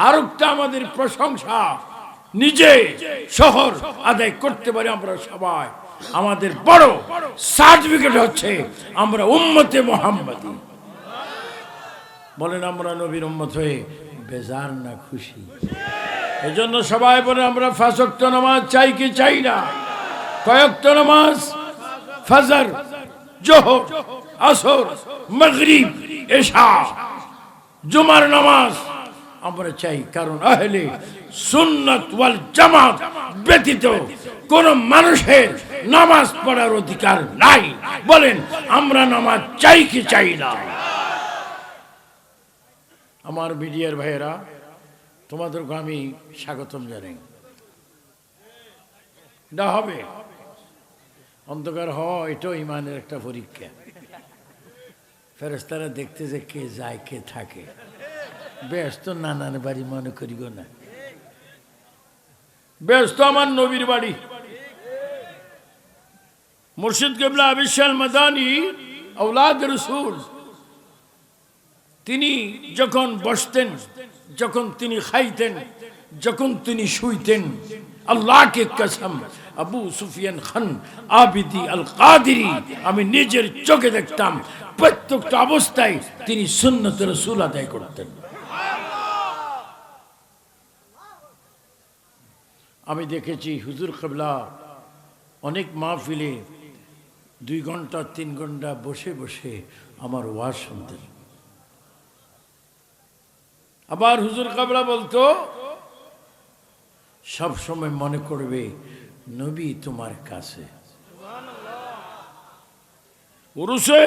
আরেকটা আমাদের প্রশংসা, নিজে শহর আদায় করতে পারি আমরা সবাই। আমাদের বড় সার্টিফিকেট হচ্ছে আমরা উম্মতে মুহাম্মাদি। বলেন আমরা নবীর উম্মত হয়ে বেজার না খুশি? এজন্য সবাই বলে আমরা 5 ওয়াক্ত নামাজ চাই কি চাই না? কয় ওয়াক্ত নামাজ? ফজর, যোহর, আসর, মাগরিব, ইশা, জুমার নামাজ আমরা চাই। কারণ আহলে সুন্নাত ওয়াল জামাত ব্যতীত কোন মানুষের নামাজ পড়ার অধিকার নাই। বলেন আমরা নামাজ চাই কি চাই না? আমার মিডিয়ার ভাইয়েরা, তোমাদেরকে আমি স্বাগতম জানাই। এটা হবে অন্ধকার হওয়া, এটাও ইমানের একটা পরীক্ষা। ফেরেশতারা দেখতে যে কে যায় কে থাকে। ব্যস্ত নানার বাড়ি মনে করিব না, ব্যস্ত আমার নবীর বাড়ি। মুর্শিদ কিবলা আবিশাল মাদানী আওলাদ রাসূল, তিনি যখন বসতেন, যখন তিনি খাইতেন, যখন তিনি শুইতেন, আল্লাহকে কসম আবু সুফিয়ান খান আবিদি আল কাদেরী আমি নিজের চোখে দেখতাম প্রত্যেকটা অবস্থায় তিনি সুন্নত রাসূল আদায় করতেন। আমি দেখেছি হুজুর কিবলা অনেক মাহফিলে 2 ঘন্টা 3 ঘন্টা বসে বসে আমার ওয়াজ শুনতেন। আবার হুজুর কিবলা বলতো সব সময় মনে করবে নবী তোমার কাছে। উরুসে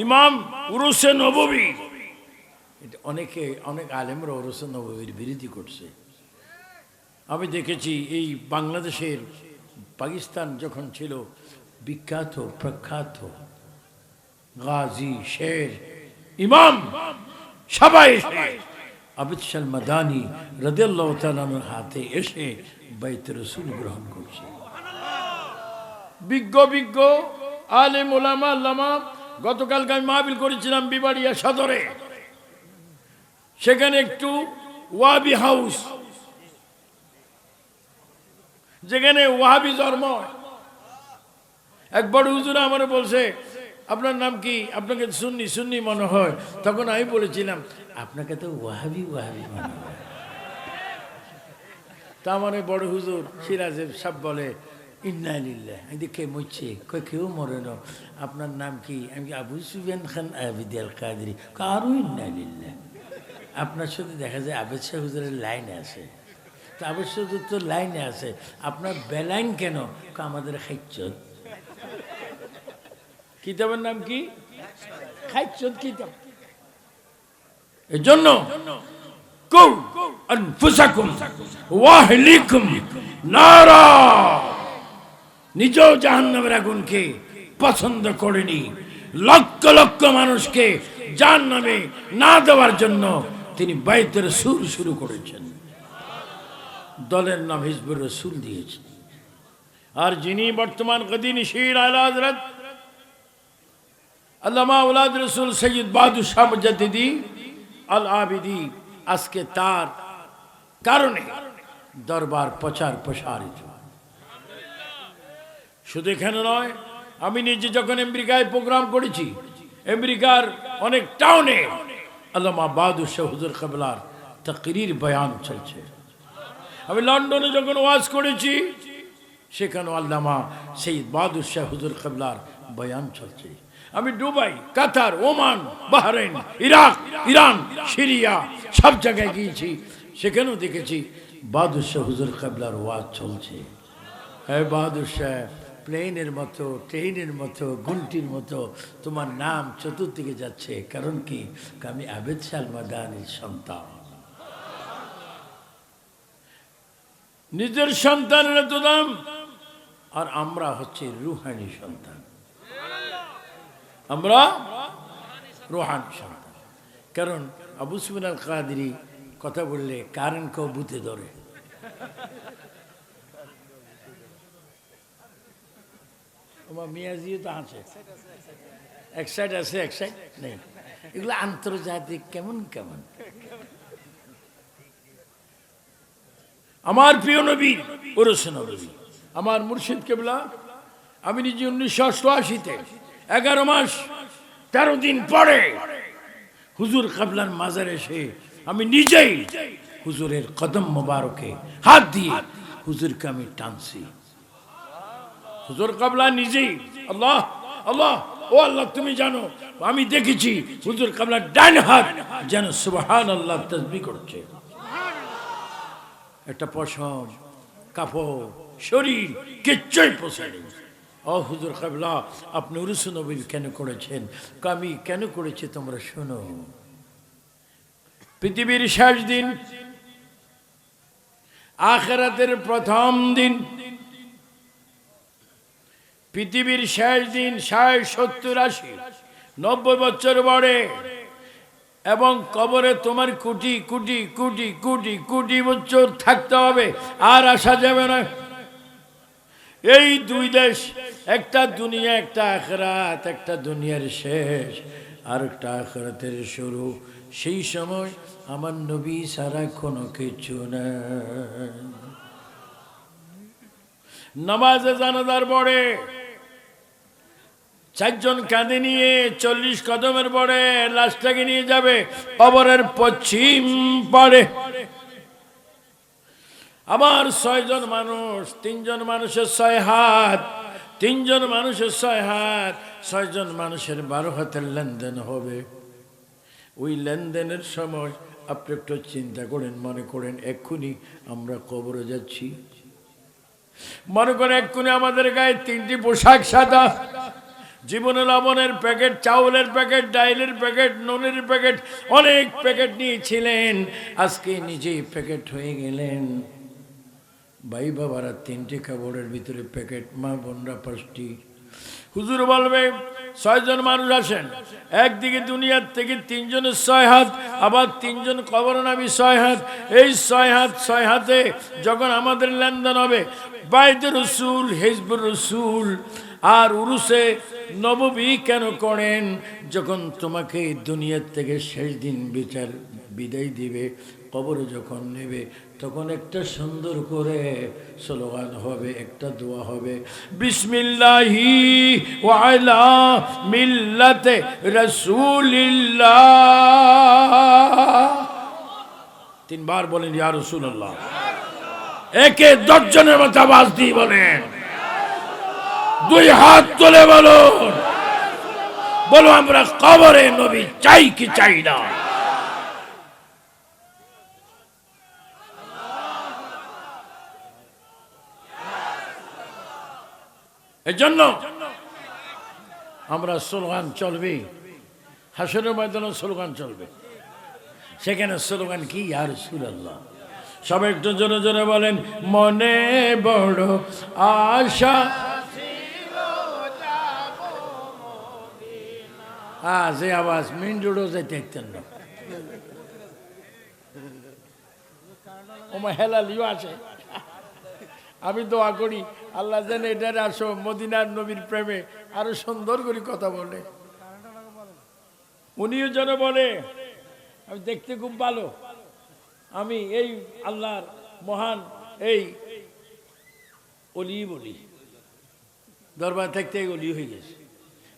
ইমাম, উরুসে নববী, অনেক আলেমরা উরুসে নববীর বিরোধী করছে। আমি দেখেছি এই বাংলাদেশের, পাকিস্তান যখন ছিল বিখ্যাত প্রখ্যাত গাজী শের ইমাম, সবাই আবিদ মাদানী রাদিয়াল্লাহু তাআলা আনহুর হাতে এসে বাইত রাসূল গ্রহণ করছে। বিজ্ঞ বিজ্ঞ আলেম ওলামা আল্লামা, গতকালকে আমি মাহফিল করেছিলাম বিবাড়িয়া সদরে, সেখানে একটু ওয়াহাবি হাউস, যেখানে ওয়াহাবি ধর্ম। এক বড় হুজুর আমার বলছে আপনার নাম কি? আপনাকে সুন্নি সুন্নি মনে হয়। তখন আমি বলেছিলাম আপনাকে তো ওয়াহাবি ওয়াহাবি মনে হয়। তা আমার বড় হুজুর সিরাজের সব বলে ইন্না লিল্লাহ। আমি দেখে মরছে, কেউ মরে না। আপনার নাম কি? আমি আবু সুফিয়ান খান আবিদি আল কাদেরী। কারো ইন্না লিল্লাহ। আপনার সাথে দেখা যায় আবেদ শাহ হুজুরের লাইনে আছে, তো আবেদ শাহ হুজুর তো লাইনে আছে, আপনার বেলাইন কেন? আমাদের খাইচ্চত। কিতাবের নাম কি? খাইচ্চত কিতাব। এই জন্য কু আনফুসাকুম ওয়া আহলিকুম নারা, নিজেও জাহান্নামের আগুনকে পছন্দ করেনি, লক্ষ লক্ষ মানুষকে জাহান্নামে না দেওয়ার জন্য তিনি বাইত রাসূল শুরু করেছেন। দলের নাম হিজবুর রাসূল দিয়েছেন। আর যিনি বর্তমান গদিনশীল আলা হযরত আল্লামা আওলাদ রাসূল সৈয়দ বাহাদুর শাহ মুজাদ্দিদি আল আবিদি, আজকে তার কারণে দরবার প্রচার প্রসারিত। শুধু এখানে নয়, আমি নিজে যখন আমেরিকায় প্রোগ্রাম করেছি, আমেরিকার অনেক টাউনে আল্লামা বাহাদুর শাহ হুজুর কিবলার তাকরীর বয়ান চলছে। আমি লন্ডনে যখন ওয়াজ করেছি, সেখানেও আল্লামা সৈয়দ বাহাদুর শাহ হুজুর কিবলার বয়ান চলছে। আমি Dubai, Qatar, Oman, Bahrain, Iraq, Iran, Syria সব জায়গায় গিয়েছি, সেখানেও দেখেছি বাহাদুর শাহ হুজুর কিবলার ওয়াজ চলছে। হ্যাঁ বাহাদুর শাহ, প্লেনের মতো, ট্রেনের মতো, ঘুন্টির মতো তোমার নাম চতুর্দিকে যাচ্ছে। কারণ কি? আমি আবেদ শাহ মাদানীর সন্তান। নিজের সন্তানের এত দাম, আর আমরা হচ্ছে রুহানি সন্তান। আমরা রুহানি সন্তান। কারণ আবু সুফিয়ান আল কাদেরী কথা বললে কারেন্টকেও বুতে ধরে। আমার মিয়াজিও তো আছে, এক সাইড আছে এক সাইড নেই। এগুলো আন্তর্জাতিক কেমন কেমন। আমার প্রিয় নবী ওরসে নবী আমার মুর্শিদ কেবলা। আমি নিজে 1988-তে 11 মাস 13 দিন পরে হুজুর কেবলার মাজারে এসে আমি নিজেই হুজুরের কদম মোবারকে হাত দিয়ে হুজুরকে আমি টানছি। হুজুর কেবলা নিজেই আল্লাহ আল্লাহ ও আল্লাহ তুমি জানো আমি দেখেছি হুজুর কেবলার ডান হাত যেন সুবহানাল্লাহ তাসবিহ করছে। একটা পশম কাপড় শরীর কিচ্ছুই পোষায়নি। ও হুজুর কেবলা আপনি উরুস নবী কেন করেছেন? আমি কেন করেছি তোমরা শোনো। পৃথিবীর শেষ দিন, আখিরাতের প্রথম দিন, পৃথিবীর শেষ দিন 60, 70, 80, 90 বছর বড়ে এবং কবরে তোমার কোটি কোটি কোটি কোটি কোটি বছর থাকতে হবে, আর আসা যাবে না। এই দুই দেশ, একটা দুনিয়া একটা আখিরাত, একটা দুনিয়ার শেষ আর একটা আখিরাতের শুরু। সেই সময় আমার নবী ছাড়া কোনো কিছু না। নামাজে জানাজার পরে 4 জন কাঁধে নিয়ে 40 কদমের পরে লাশটাকে নিয়ে যাবে কবরের পশ্চিম পাড়ে। আবার 6 জন মানুষ, 3 জন মানুষের 6 হাত, 3 জন মানুষের 6 হাত, 6 জন মানুষের 12 হাতের লেনদেন হবে। ওই লেনদেনের সময় আপনি একটু চিন্তা করেন, মনে করেন এক্ষুনি আমরা কবরে যাচ্ছি, মনে করেন এক্ষুনি আমাদের গায়ে 3টি পোশাক সাদা, জীবনে লবণের প্যাকেট, চাউলের প্যাকেট, ডাইলের প্যাকেট, নুনের প্যাকেট, অনেক প্যাকেট নিয়েছিলেন, আজকে নিজেই প্যাকেট হয়ে গেলেন। ভাই বাবারা 3টি কাপড়ের ভিতরে প্যাকেট, মা বোনরা 5টি। হুজুর বলবে 6 জন মানুষ আসেন, একদিকে দুনিয়ার থেকে 3 জনের 6 হাত, আবার 3 জন কবর নামি 6 হাত। এই 6 হাত 6 হাতে যখন আমাদের লেনদেন হবে, বাইতে রসুল, হিজবুর রসুল আর উরুসে নববী কেন করেন? যখন তোমাকে দুনিয়ার থেকে শেষ দিন বিচার বিদায় দিবে, কবরে যখন নেবে, তখন একটা সুন্দর করে স্লোগান হবে, একটা দোয়া হবে, বিসমিল্লাহি ওয়া আলা মিল্লাতে রাসূলিল্লাহ। 3 বার বলেন ইয়া রাসূলুল্লাহ। একে 10 জনের মতো আওয়াজ দিয়ে বলেন, 2 হাত তুলে বলুন, বলো আমরা কবরে নবী চাই কি চাই না? এজন্য আমরা স্লোগান চলবে, হাসরের ময়দানে স্লোগান চলবে। সেখানে স্লোগান কি? ইয়া রাসূলুল্লাহ। সবাই একটু জোরে জোরে বলেন, মনে বড় আশা। যে আওয়াজ মেন রোডও যাইতে একতেন না, ওমা হেলালিও আছে। আমি দোয়া করি আল্লাহ যেন এটার আসো মদিনার নবীর প্রেমে আরো সুন্দর করে কথা বলে, উনিও যেন বলে আমি দেখতে খুব ভালো, আমি এই আল্লাহর মহান এই অলি বলি, দরবার থাকতে অলি হয়ে গেছে।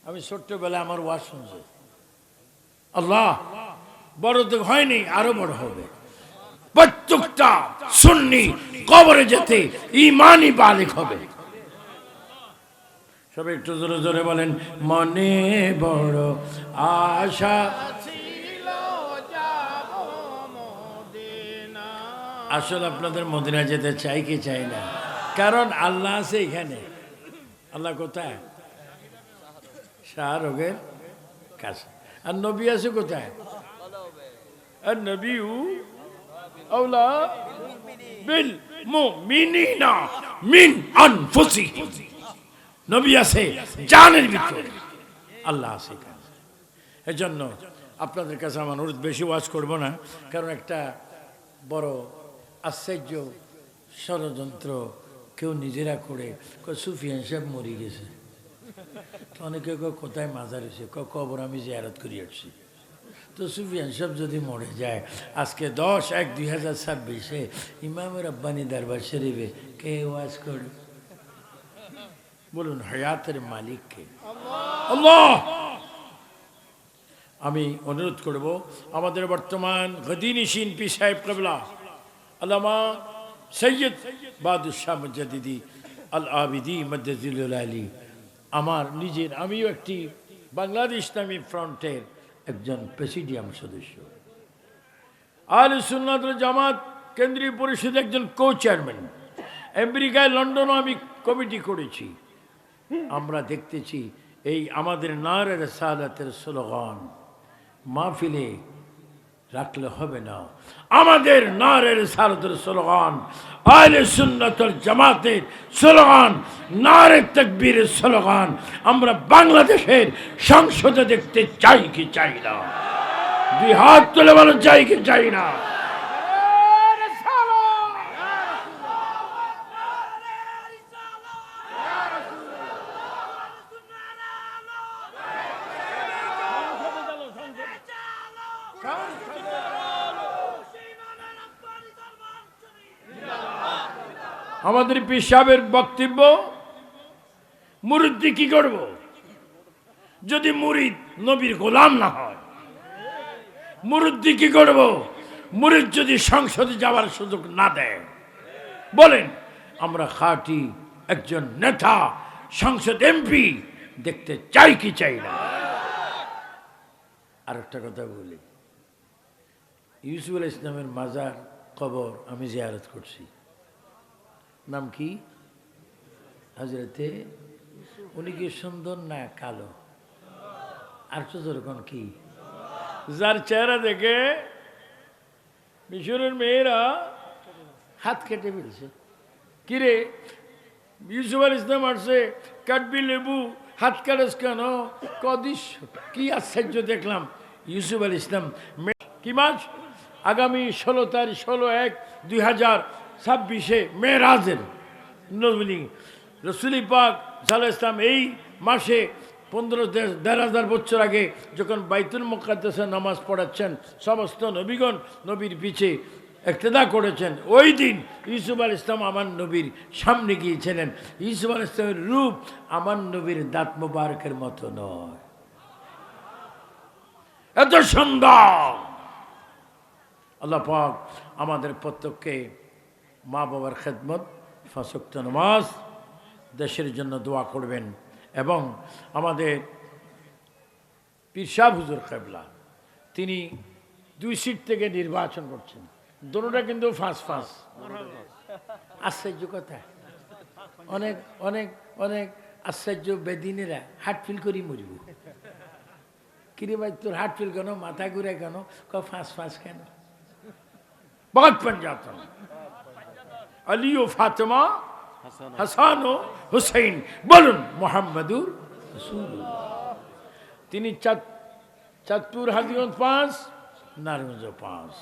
আমি ছোট্টবেলায় আমার ওয়াজ শুনছি, আল্লাহ বড় তো হয়নি, আরো বড় হবে। প্রত্যেকটা সুন্নি কবরে যেতে ঈমানি বালিক হবে। সবাই একটু জোরে জোরে বলেন, মনে বড় আশা ছিল যাব মদিনা। আসলে আপনাদের মদিনা যেতে চাই কি চাই না? কারণ আল্লাহ আছে এখানে। আল্লাহ কোথায়? শাহরোগের কাছে। আর নবী আছে কোথায়? আর নবী আওলা বিল মুমিনিনা মিন আনফুসিহিম। নবী আছে জানের ভিতরে, আল্লাহ আছে এখানে। এজন্য আপনাদের কাছে আমার অনুরোধ, বেশি ওয়াজ করব না, কারণ একটা বড় আশ্চর্য ষড়যন্ত্র কেউ নিজেরা করে, সুফিয়ান সাহেব মরে গেছে, অনেকে কোথায় মাজার হয়েছে, কবর আমি জিয়ারত করে আসছি। তো সুফিয়ান সাহেব যদি মরে যায় আজকে 10/1/2026 ইমাম রব্বানি দরবার শরীফে কে ওয়াজ করবে? বলুন, হায়াতের মালিক কে? আল্লাহ। আমি অনুরোধ করব আমাদের বর্তমান গদিনিশিন পীর সাহেব কিবলা আল্লামা সৈয়দ বাদুশাহ মুজাদ্দিদি আল আবিদি মদ্দাজিলুল আলী, আমার নিজের, আমিও একটি বাংলাদেশ ইসলামী ফ্রন্টের একজন প্রেসিডিয়াম সদস্য, আহলে সুন্নাত ওয়াল জামাত কেন্দ্রীয় পরিষদের একজন কো চেয়ারম্যান, আমেরিকায় লন্ডনও আমি কমিটি করেছি। আমরা দেখতেছি এই আমাদের নারে রিসালাতের স্লোগান মাহফিলে রাখলে হবে না। আমাদের নারে রিসালাতের স্লোগান, আহলে সুন্নাত ওয়াল জামাতের স্লোগান, নারে তাকবীরের স্লোগান আমরা বাংলাদেশের সংসদে দেখতে চাই কি চাই না? দুই হাত তুলে বলো, চাই কি চাই না? আমাদের পীর সাহেবের বক্তব্য, মুরিদ কি করব যদি মুরিদ নবীর গোলাম না হয়? মুরিদ কি করব মুরিদ যদি সংসদে যাওয়ার সুযোগ না দেয়? বলেন, আমরা খাঁটি একজন নেতা সংসদ এমপি দেখতে চাই কি চাই না? আর একটা কথা বলি, ইউসুফ আলাইহিস সালামের মাজার কবর আমি জিয়ারত করছি। নাম কি? হযরতে, উনি কি সুন্দর না কালো? আর তো যেরকম কি, যার চেহারা দেখে মিশরের মেয়েরা হাত কেটে ফেলছে। কিরে, ইউসুফ আলাইহিস সালাম আসছে, কাটবি লেবু, হাত কাটস কেন? কদিস কি আশ্চর্য দেখলাম। ইউসুফ আলাইহিস সালাম কি মাস? আগামী 16/1/2026 মেরাজের নবী রাসূল পাক সাল্লাল্লাহু আলাইহি ওয়াসাল্লাম এই মাসে 15,000 বছর আগে যখন বাইতুল মুকাদ্দাসে নামাজ পড়াচ্ছেন, সমস্ত নবীগণ নবীর পিছে ইক্তেদা করেছেন। ওই দিন ইউসুফ আলাইহিস সালাম আমার নবীর সামনে গিয়েছিলেন। ইউসুফ আলাইহিস সালামের রূপ আমার নবীর দাঁত মোবারকের মতো নয়, এত সুন্দর। আল্লাহ পাক আমাদের প্রত্যেককে মা বাবার খেদমত, 5 ওয়াক্ত নামাজ, দেশের জন্য দোয়া করবেন। এবং আমাদের পীর সাহেব হুজুর কিবলা, তিনি 2 সিট থেকে নির্বাচন করছেন, দুটোটা কিন্তু ফাঁস। আশ্চর্য কথা, অনেক অনেক অনেক আশ্চর্য বেদিনেরা হার্ট ফিল করি মরিব। কিরে ভাই, তোর হার্ট ফিল কেন, মাথা ঘুরে কেন? ফাঁস কেন? बहुत बन जाता हूँ। अली ও ফাতেমা, হাসান ও হুসাইন, বলুন মুহাম্মাদুর রাসূলুল্লাহ। তিনি চাঁদপুর হাজীগঞ্জ 5, নারায়ণগঞ্জ 5,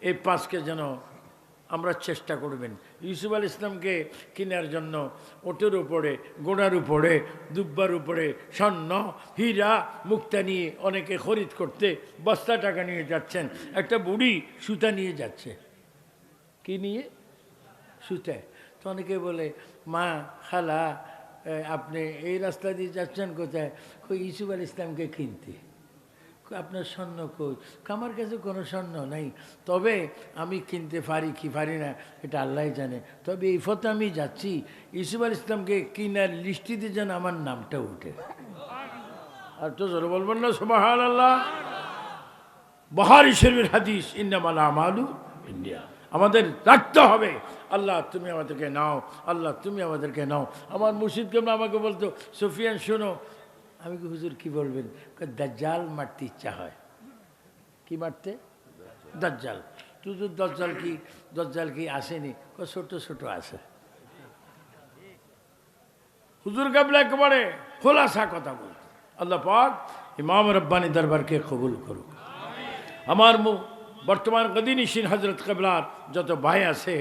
এই 5কে যেন আমরা চেষ্টা করবেন। ইউসুফ আলাইহিস সালামকে কেনার জন্য ওটের উপরে, গোড়ার উপরে, দুব্বার উপরে স্বর্ণ, হীরা, মুক্তা নিয়ে অনেকে খরিদ করতে বস্তা টাকা নিয়ে যাচ্ছেন। একটা বুড়ি সুতা নিয়ে যাচ্ছে। কি নিয়ে? সুতা। তো অনেকে বলে, মা, খালা, আপনি এই রাস্তা দিয়ে যাচ্ছেন কোথায়? ইউসুফ আলাইহিস সালামকে কিনতে। আপনার স্বর্ণ কই? আমার কাছে কোনো স্বর্ণ নাই, তবে আমি কিনতে পারি কি পারি না এটা আল্লাহ জানে। তবে এই ফতে আমি যাচ্ছি, ইউসুফ আলাইহিস সালামকে কিনার লিস্টিতে যেন আমার নামটা উঠে। আর তো জোরে বলবেন না সুবহানাল্লাহ? বুখারী শরীফের হাদিস, ইন্নামাল আমালু বিন্নিয়াত। আমাদের রাখতে হবে, আল্লাহ তুমি আমাদেরকে নাও, আল্লাহ তুমি আমাদেরকে নাও। আমার মুর্শিদ কেমন আমাকে বলতো, সুফিয়ান শোনো। আমি কি, হুজুর কি বলবেন? দাজ্জাল মারতে ইচ্ছা হয়। কি মারতে? দাজ্জাল। তুই দজ্জাল কি আসেনি? ছোট ছোট আছে। হুজুর কাবলা একেবারে খোলাসা কথা বলতো। আল্লাহ পাক ইমাম রব্বানি দরবারকে কবুল করুক। আমার বর্তমান গদিনিশিন হযরত কিবলার যত ভাই আছে,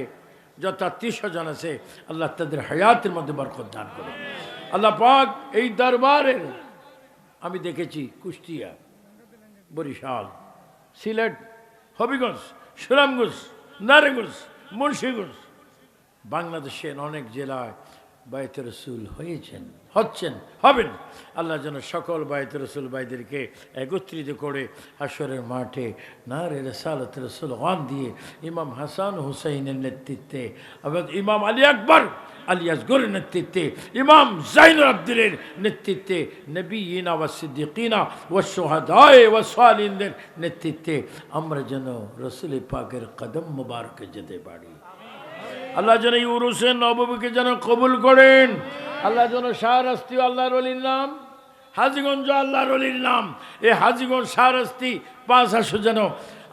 যত আত্মীয় স্বজন আছে, আল্লাহ তাদের হায়াতের মধ্যে বরকত দান করে। আল্লাহ পাক এই দরবারের, আমি দেখেছি কুষ্টিয়া বরিশাল, সিলেট, হবিগঞ্জ, সুনামগঞ্জ, নারায়ণগঞ্জ, মুন্সিগঞ্জ, বাংলাদেশের অনেক জেলায় বায়তে রসুল হয়েছেন, হচ্ছেন, হবেন। আল্লাহ যেন সকল বায়তে রসুল ভাইদেরকে একত্রিত করে হাসরের মাঠে নারে রিসালাত রসুল গান দিয়ে ইমাম হাসান হুসাইনের নেতৃত্বে এবং ইমাম আলী আকবর আলী আসগরের নেতৃত্বে, ইমাম জাইনুল আবদিনের নেতৃত্বে, নবীনা ওয়া সিদ্দিকিনা ওয়া শুহাদায়ে ওয়া সালিহিনদের নেতৃত্বে আমরা যেন রসুল পাকের কদম মুবারকে যেতে পারি। আল্লাহ যেন এই উরুসে নববীকে যেন কবুল করেন। আল্লাহ যেন শাহরাস্তি আল্লাহর ওলির নাম, হাজীগঞ্জ আল্লাহর ওলির নাম, এই হাজীগঞ্জ শাহরাস্তি 5 যেন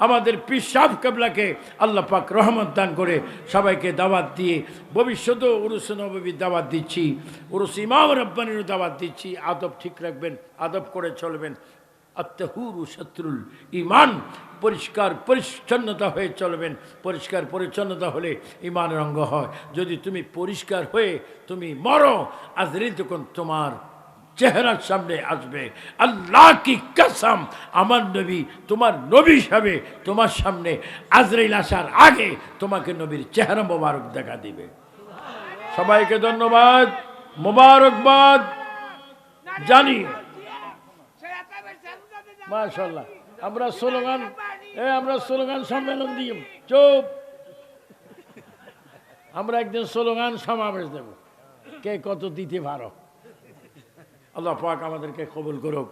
আমাদের পীর সাহেব কেবলাকে আল্লাহ পাক রহমত দান করে সবাইকে দাওয়াত দিয়ে ভবিষ্যতেও উরুসে নববীর দাওয়াত দিচ্ছি, উরুস ইমাম রব্বানিরও দাওয়াত দিচ্ছি। আদব ঠিক রাখবেন, আদব করে চলবেন। আত্তাহুরু শত্রুল ইমান, পরিষ্কার পরিচ্ছন্নতা হয়ে চলবেন। পরিষ্কার পরিচ্ছন্নতা হলে ইমানের অঙ্গ হয়। যদি তুমি পরিষ্কার হয়ে তুমি মরো, আজরাইল তখন তোমার চেহারার সামনে আসবে। আল্লাহ কি কসম, আমার নবী তোমার নবী হিসাবে তোমার সামনে আজরাইল আসার আগে তোমাকে নবীর চেহারা মোবারক দেখা দিবে। সবাইকে ধন্যবাদ, মোবারকবাদ জানি। মাশাআল্লাহ, আমরা স্লোগান সম্মেলন দিই। চুপ, আমরা একদিন স্লোগান সমাবেশ দেব, কে কত দিতে পারো। আল্লাহ পাক আমাদেরকে কবুল করুক,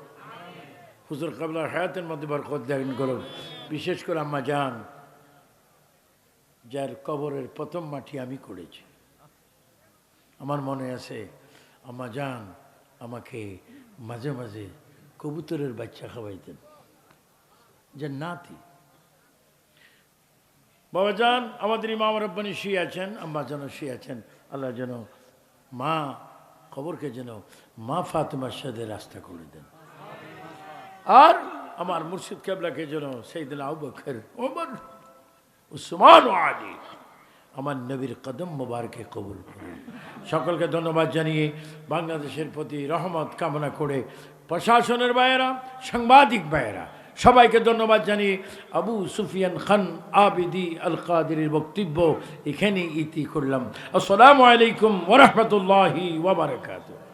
হুজুর কাবলার হায়াতের মধ্যে বরকত দান করুক। বিশেষ করে আম্মা জান, যার কবরের প্রথম মাটি আমি করেছি, আমার মনে আছে আম্মা জান আমাকে মাঝে মাঝে কবুতরের বাচ্চা খাওয়াইতেন, জান্নাতি। বাবা জান আমাদের ইমাম রব্বানি শুয়ে আছেন, আম্মা যেন শুয়ে আছেন। আল্লাহ যেন মা কবরকে যেন মা ফাতেমার সাথে রাস্তা করে দেন। আর আমার মুর্শিদ কেবলাকে যেন সাইয়েদনা আবু বকর, ওমর, উসমান ও আলী আমার নবীর কদম মুবারকে কবুল করুন। সকলকে ধন্যবাদ জানিয়ে বাংলাদেশের প্রতি রহমত কামনা করে প্রশাসনের ভাইয়েরা, সাংবাদিক ভাইয়েরা সবাইকে ধন্যবাদ জানিয়ে আবু সুফিয়ান খান আবিদি আল কাদেরের বক্তব্য এখানে ইতি করলাম। আসসালামু আলাইকুম ওয়া রাহমাতুল্লাহি ওয়া বারাকাতুহু।